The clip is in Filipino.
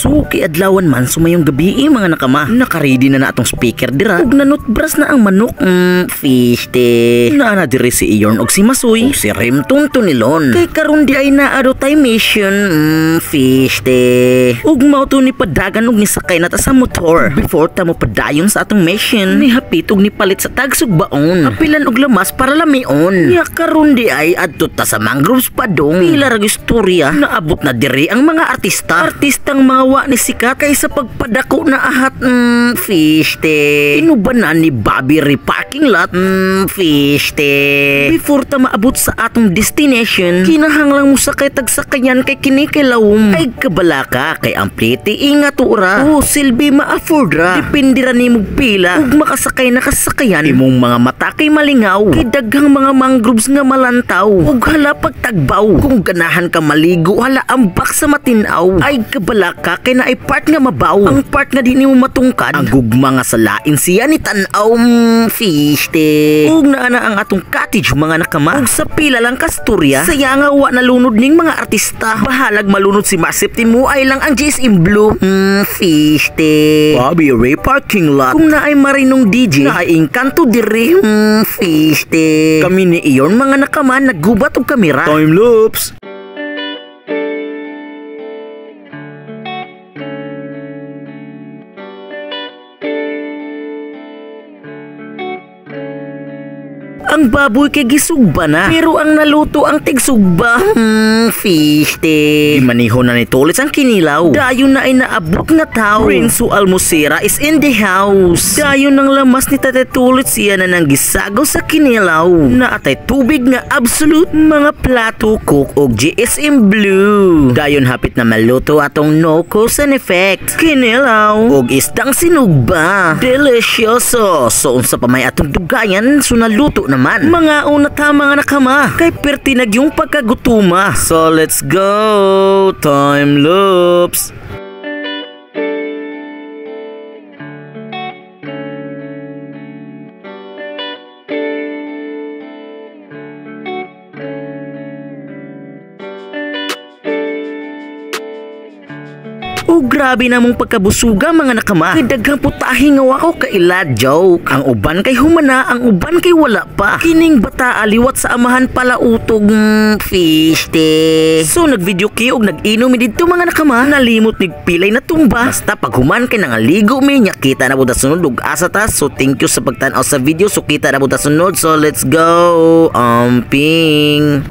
Suki adlawan man sumayong gabi mga nakama. Nakaready na atong speaker dira. Ug nanutbras na ang manok. Fish te. Naana diri si Iyorn og si Masoy. Si Rim Tuntunilon. Kay karon di ay naado tay mission. Fish te. Ug mao to ni padagan og ni sakay na ta sa motor. Before ta mo padayon sa atong mission, ni hapit og ni palit sa tagsug baon. Apilan og lamas para lamion. Ya karon di ay adto ta sa mangroves padong. Pila ra istorya naabot na diri ang mga artista. Artistang mga ni sikat kaysa pagpadako na ahat. Fish te. Inubanan ni Bobby Ray parking lot. Fish te. Before ta maabot sa atong destination, kinahanglang mo sakay tagsakayan kay kini kay lawom. Ay kabalaka kay ang pliti ingat ura. Silbi ma-afford ra. Depende ra nimo pila ug makasakay na kasakayan. Imong mga mata kay malingaw. Kay daghang mga mangroves nga malantaw. Ug hala pagtagbaw. Kung ganahan ka maligo hala ambak sa matinaw. Ay kabalaka kay na ay part nga mabaw. Ang part nga di nimo matungkad. Ang gugma nga sa lain siya ni tanaw. Fish te. Ug naana ang atong cottage mga nakama. Ug sa pila lang kasturya, saya nga wa nalunod ning mga artista. Bahalag malunod si Masip Timu ay lang ang GSM Blue. Fish te. Bobby Ray parking lot. Kung na ay marinong DJ, na ay engkanto diri. Fish te. Kami ni Iyorn mga nakama naggubat og kamera. Time lapse. Ang baboy kay gisugba na, pero ang naluto ang tigsugba. Fish te. Imaniho na ni Tulis ang kinilaw. Dayon na ay naabot na tao. Renzo Almosera is in the house. Dayon ng lamas ni Tate Tulis siya na nang gisagaw sa kinilaw. Na atay tubig nga absolute mga plato cook og GSM Blue. Dayon hapit na maluto atong no cause and effect. Kinilaw og isdang sinugba. Delicioso. So unsa pa may atong dugayan so naluto naman. Mga una tama nga nakama kay pertinag yung pagkagutuma. So let's go. Time lapse. O grabe namong pagkabusuga mga nakama. Kay daghang putahe nga wako kailad joke. Ang uban kay humana, ang uban kay wala pa. Kining bata aliwat sa amahan pala utog. Fish te. So nagvideo kayo og nag-inom mi didto mga nakama. Nalimot nig pilay na tumba. Basta pag human kay nangaligo mi nya kita na buta sunod ug asa ta. So thank you sa pagtan-aw sa video. So kita na buta sunod. So let's go. Ping.